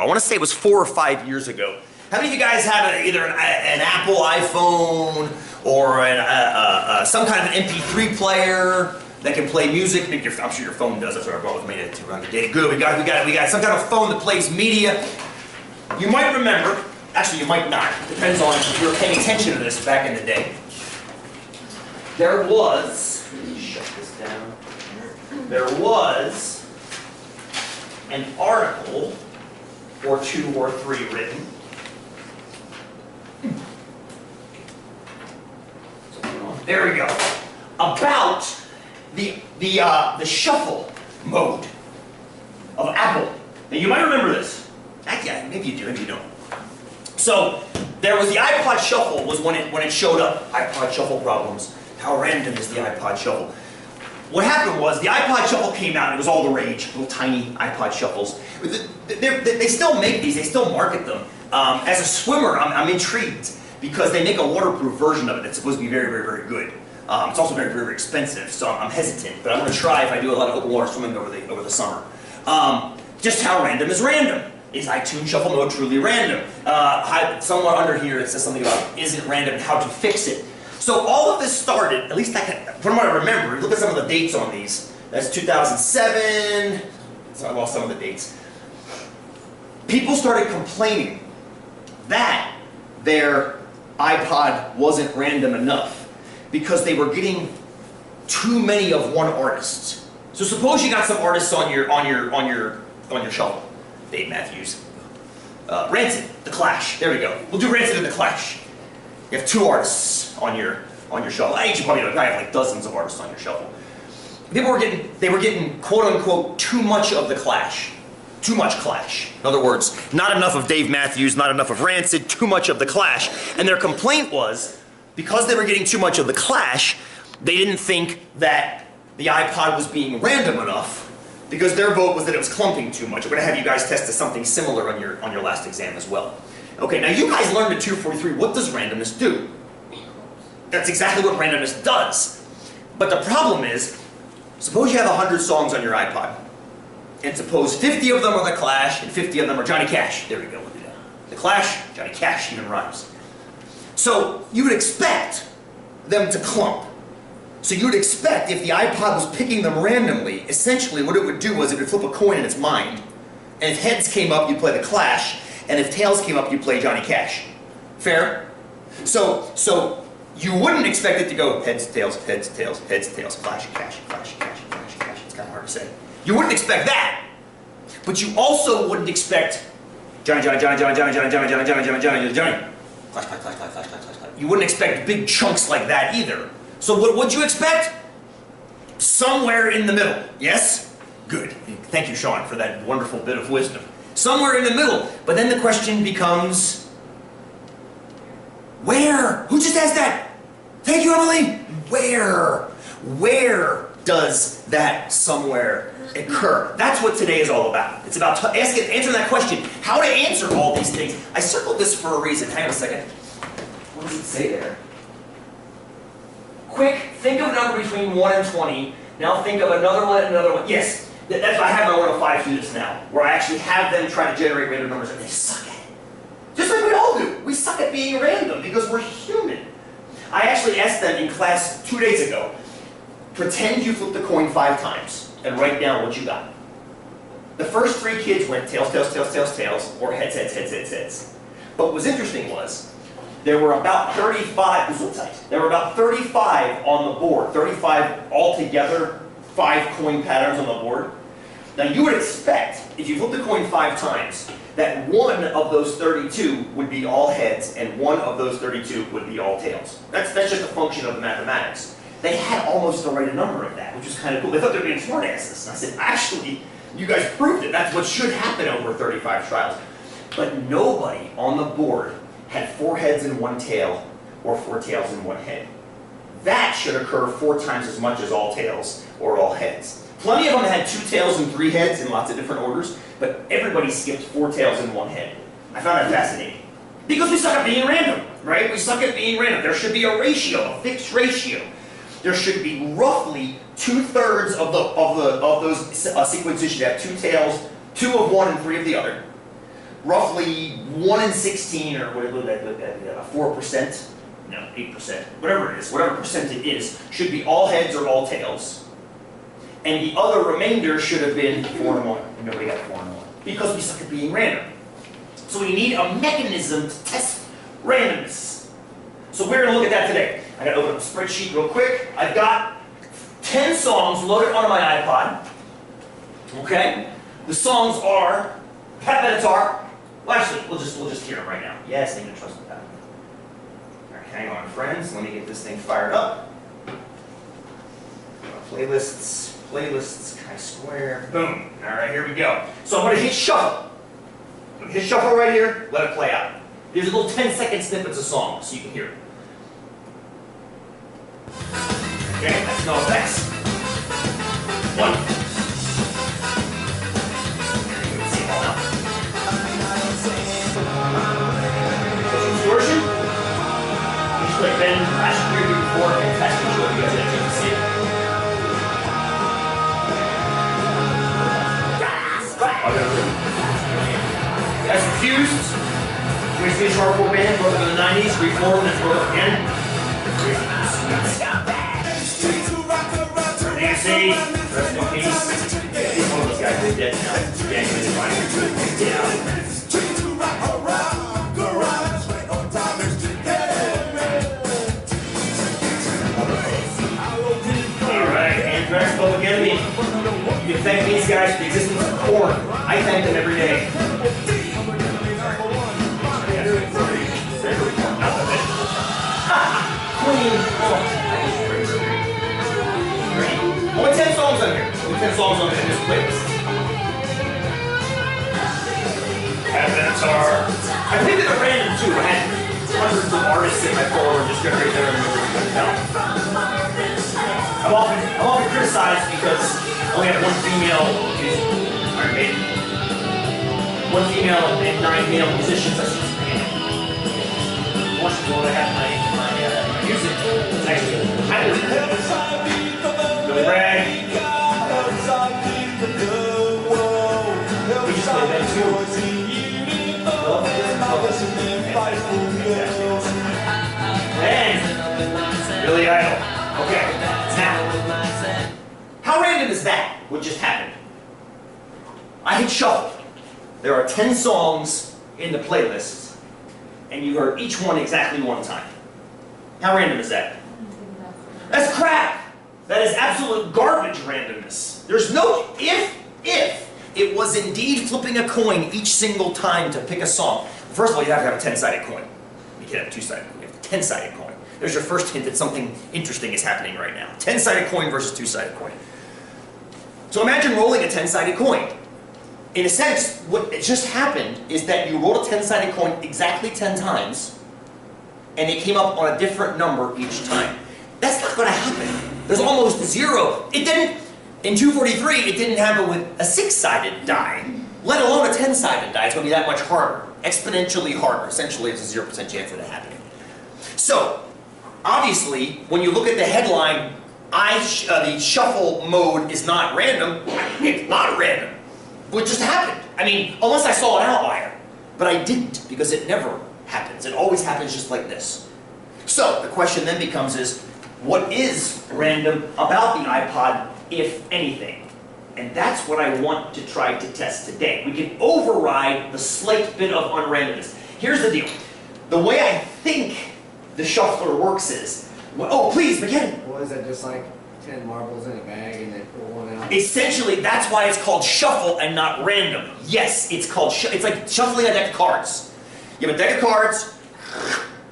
I want to say it was 4 or 5 years ago. How many of you guys have either an Apple iPhone or some kind of an MP3 player that can play music? Maybe I'm sure your phone does. That's what I brought with me to run the data. Good. We got some kind of phone that plays media. You might remember. Actually, you might not. Depends on if you were paying attention to this back in the day. There was. Let me shut this down. There was an article or 2 or 3 written. There we go. About the shuffle mode of Apple. Now you might remember this. Actually, maybe you do, maybe you don't. So there was the iPod Shuffle was when it showed up. iPod Shuffle problems. How random is the iPod Shuffle? What happened was the iPod Shuffle came out and it was all the rage. Little tiny iPod Shuffles. They still make these. They still market them. As a swimmer, I'm intrigued because they make a waterproof version of it that's supposed to be very, very, very good. It's also very, very, very expensive, so I'm hesitant. But I'm going to try if I do a lot of open water swimming over the summer. Just how random is random? Is iTunes Shuffle Mode truly random? Somewhere under here it says something about is it random and how to fix it. So all of this started, at least from what I remember, look at some of the dates on these. That's 2007, so I lost some of the dates. People started complaining that their iPod wasn't random enough because they were getting too many of one artist. So suppose you got some artists on your shuffle. Dave Matthews, Rancid, The Clash. There we go. We'll do Rancid and The Clash. You have 2 artists on your shuffle. I should probably have like dozens of artists on your shuffle. They were getting quote unquote too much of The Clash. Too much Clash. In other words, not enough of Dave Matthews, not enough of Rancid, too much of The Clash. And their complaint was, because they were getting too much of The Clash, they didn't think that the iPod was being random enough, because their vote was that it was clumping too much. We're going to have you guys test something similar on your last exam as well. Okay, now you guys learned at 243, what does randomness do? That's exactly what randomness does. But the problem is, suppose you have 100 songs on your iPod, and suppose 50 of them are The Clash, and 50 of them are Johnny Cash. There we go, we'll do that. The Clash, Johnny Cash, even rhymes. So you would expect them to clump. So you would expect if the iPod was picking them randomly, essentially what it would do was it would flip a coin in its mind, and if heads came up, you'd play The Clash, and if tails came up, you'd play Johnny Cash. Fair? So you wouldn't expect it to go heads, tails, heads, tails, heads, tails, Clash, Cash, Clash, Cash, Clash, Cash. It's kind of hard to say. You wouldn't expect that. But you also wouldn't expect Johnny, Johnny, Johnny, Johnny, Johnny, Johnny, Johnny, Johnny, Johnny, Johnny, Johnny, Johnny. Clash, clash, clash, clash, clash, clash, clash. You wouldn't expect big chunks like that either. So what would you expect? Somewhere in the middle. Yes? Good. Thank you, Sean, for that wonderful bit of wisdom. Somewhere in the middle. But then the question becomes, where? Who just asked that? Thank you, Emily. Where? Where does that somewhere occur? That's what today is all about. It's about answering that question. How to answer all these things. I circled this for a reason. Hang on a second. What does it say there? Quick, think of a number between 1 and 20. Now think of another one and another one. Yes, that's why I have my 105 students now, where I actually have them try to generate random numbers, and they suck at it. Just like we all do. We suck at being random because we're human. I actually asked them in class 2 days ago, pretend you flip the coin 5 times and write down what you got. The first 3 kids went tails, tails, tails, tails, tails, or heads, heads, heads, heads, heads. But what was interesting was, there were about 35, there were about 35 on the board, 35 altogether, 5 coin patterns on the board. Now you would expect, if you flip the coin 5 times, that one of those 32 would be all heads and one of those 32 would be all tails. That's just a function of the mathematics. They had almost the right number of that, which was kind of cool. They thought they were being smartasses. And I said, actually, you guys proved it. That's what should happen over 35 trials. But nobody on the board had 4 heads and 1 tail, or 4 tails and 1 head. That should occur 4 times as much as all tails or all heads. Plenty of them had 2 tails and 3 heads in lots of different orders, but everybody skipped 4 tails and 1 head. I found that fascinating. Because we suck at being random, right? We suck at being random. There should be a ratio, a fixed ratio. There should be roughly 2/3 of those sequences should have 2 tails, 2 of one and 3 of the other. roughly 1 in 16, or what would that look at? 4%? No, 8%. Whatever it is, whatever percent it is, should be all heads or all tails. And the other remainder should have been 4 and 1. And nobody got 4 and 1. Because we suck at being random. So we need a mechanism to test randomness. So we're going to look at that today. I got to open up a spreadsheet real quick. I've got 10 songs loaded onto my iPod. Okay? The songs are Pat Benatar. Well, actually, we'll just hear them right now. Yes, they can trust me. All right, hang on, friends. Let me get this thing fired up. Playlists, chi-square. Boom. All right, here we go. So I'm going to hit shuffle. I'm going to hit shuffle right here. Let it play out. There's a little 10-second snippets of songs so you can hear it. Okay, that's no effects. 1. See them all now. Distortion. Just like Ben last year before, fantastic show. You guys didn't see it. That's Refused. Swedish hardcore band, broke up in the 90s, reformed and broke up again. Nancy, rest in peace. One of those guys is dead now. Yeah, he's fine. Yeah. Alright, Anthrax, Public Enemy. You can thank these guys for the existence of Korn. I thank them every day. Queen. Only 10 songs on here. Only 10 songs on this playlist. Pat Benatar. I think that they're random too. I had hundreds of artists in my folder just right there and I'm often criticized because I only have one female Iron Maiden. One female and 9 male musicians. That's just what I have my music. It's actually kind of Billy Bragg. We just played that too. And Billy Idol. Okay, now, how random is that? What just happened? I hit shuffle. There are 10 songs in the playlist, and you heard each one exactly one time. How random is that? That's crap! That is absolute garbage randomness. There's no, if it was indeed flipping a coin each single time to pick a song. First of all, you have to have a 10-sided coin. You can't have a 2-sided coin. You have a 10-sided coin. There's your first hint that something interesting is happening right now. 10-sided coin versus 2-sided coin. So imagine rolling a 10-sided coin. In a sense, what just happened is that you rolled a 10-sided coin exactly 10 times, and it came up on a different number each time. That's not going to happen. There's almost zero. It didn't, in 243, it didn't happen with a 6-sided die, let alone a 10-sided die. It's going to be that much harder, exponentially harder. Essentially, it's a 0% chance of it happening. So, obviously, when you look at the headline, the shuffle mode is not random, it's not random. What just happened? I mean, unless I saw an outlier. But I didn't, because it never happens. It always happens just like this. So, the question then becomes is, what is random about the iPod, if anything? And that's what I want to try to test today. We can override the slight bit of unrandomness. Here's the deal. The way I think the shuffler works is, oh, please, begin. Well, is that just like 10 marbles in a bag and they pull one out? Essentially, that's why it's called shuffle and not random. Yes, it's called it's like shuffling a deck of cards. You have a deck of cards,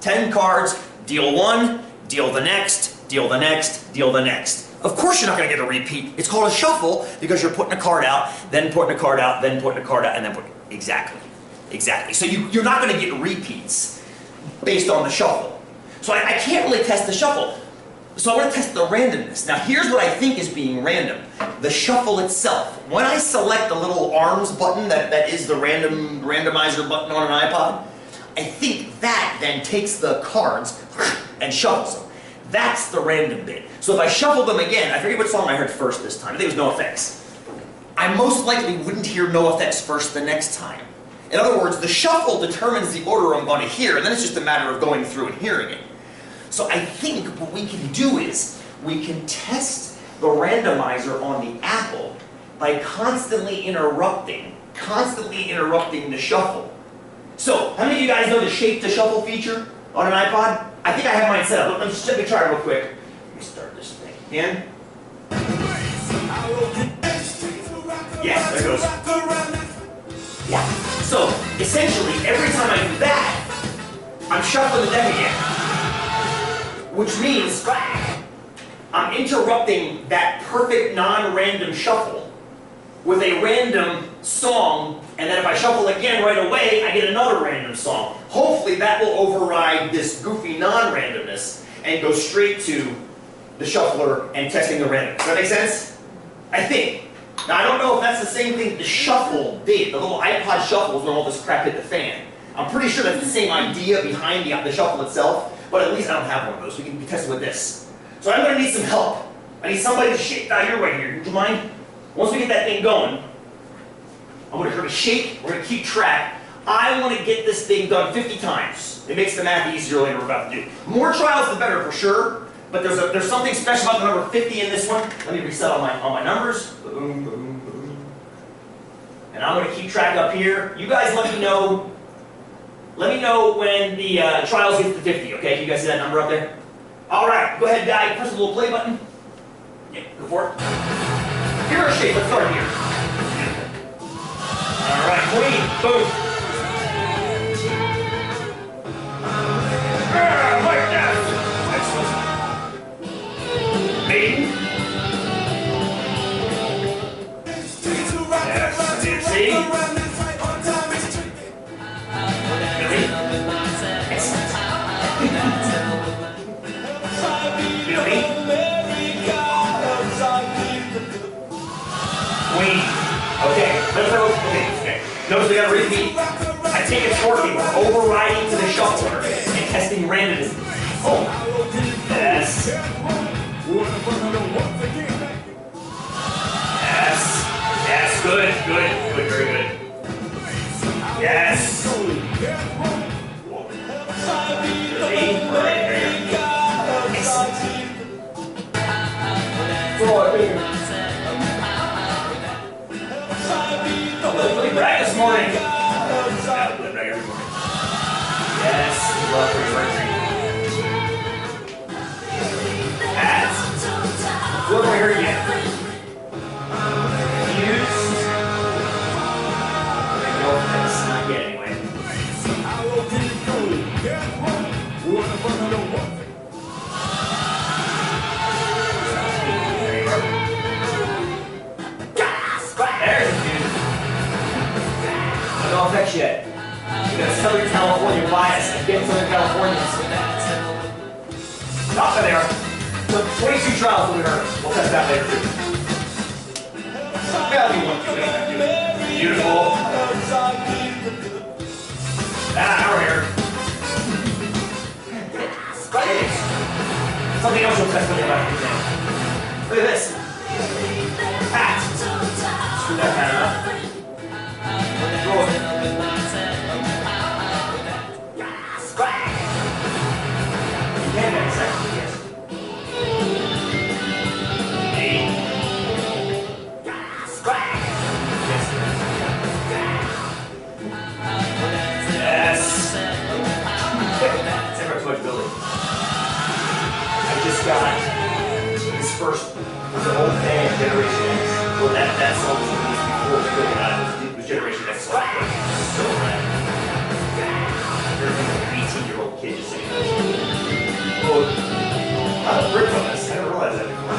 10 cards, deal one, deal the next, deal the next, deal the next. Of course you're not going to get a repeat. It's called a shuffle because you're putting a card out, then putting a card out, then putting a card out, and then putting... Exactly. Exactly. So you're not going to get repeats based on the shuffle. So I can't really test the shuffle. So I want to test the randomness. Now here's what I think is being random. The shuffle itself. When I select the little arms button that is the randomizer button on an iPod, I think that then takes the cards and shuffles them. That's the random bit. So if I shuffle them again, I forget what song I heard first this time. I think it was No Effects. I most likely wouldn't hear No Effects first the next time. In other words, the shuffle determines the order I'm going to hear, and then it's just a matter of going through and hearing it. So I think what we can do is we can test the randomizer on the Apple by constantly interrupting the shuffle. So, how many of you guys know the Shape to Shuffle feature on an iPod? I think I have mine set up. Let me try it real quick. Let me start this thing again. Yeah, there it goes. Yeah. So, essentially, every time I do that, I'm shuffling the deck again. Which means I'm interrupting that perfect non-random shuffle with a random song, and then if I shuffle again right away, I get another random song. Hopefully that will override this goofy non-randomness and go straight to the shuffler and testing the random. Does that make sense? I think. Now I don't know if that's the same thing the shuffle did, the little iPod shuffles when all this crap hit the fan. I'm pretty sure that's the same idea behind the shuffle itself, but at least I don't have one of those. We can test it with this. So I'm going to need some help. I need somebody to shake. You're right here. Would you mind? Once we get that thing going, I'm going to shake. We're going to keep track. I want to get this thing done 50 times. It makes the math easier later. We're about to do. More trials, the better for sure. But there's something special about the number 50 in this one. Let me reset all my numbers. Boom, boom, boom. And I'm going to keep track up here. You guys let me know. Let me know when the trials get to 50. Okay? You guys see that number up there? All right. Go ahead, guy. Press the little play button. Yeah, go for it. Here are shape. Let's start here. All right, Queen. Boom. Like that. Excellent. Maiden. Yes. See? Billy. Queen. Okay. Okay. Notice we got to repeat. I think it's working. We're overriding to the shuffler and testing randomness. Oh. Yes. Yes. Yes. Good. Good. Good. Very good. Yes. Ready? Right. There you go. Excellent. Let me brag this morning. Yeah, let me brag every morning. Yes, love for your birthday. That's. Look over here again. Fuse. No, that's not yet anyway. There you are. There's the fuse. No effects yet. You got a Southern California bias against Southern Californians. Oh, there they are. So 22 trials we heard. We'll test that later too. Yeah, we want to. Beautiful. Now we're here. Something else we'll test with you about today. Look at this. Pat. Screw that pat up. Roll it. Got his first was an old band, Generation X. Well, that song was released before we put it out. It was Generation X song. So rad. There's like an 18-year-old kid just singing that. Well, I don't rip on this. I didn't realize that before.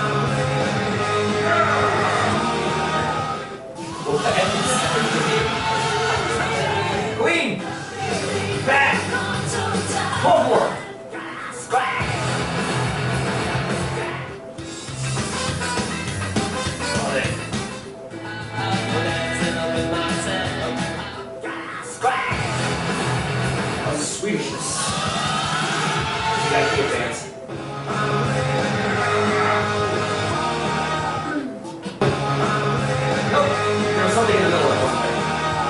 Queen! Back! One more! Swedishness. You gotta keep advancing. Nope. There was something in the middle, wasn't there?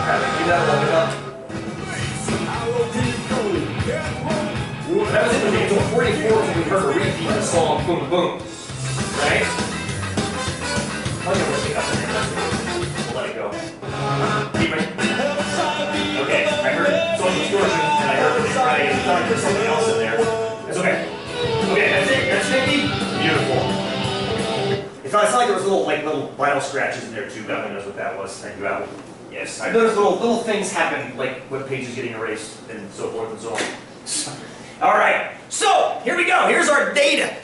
Crap, do that, look it up. beat the song boom boom. Right? I'll get one thing up in there. We'll let it go. Keep it. Okay, I heard social distortion and I heard the crying and I thought there's something else in there. That's okay. Okay, that's it. That's 50. Beautiful. It's not like there was little vinyl scratches in there too. Evan knows what that was. Thank you, Evan. Yes, I noticed little things happen, like web pages getting erased and so forth and so on. All right, so here we go. Here's our data.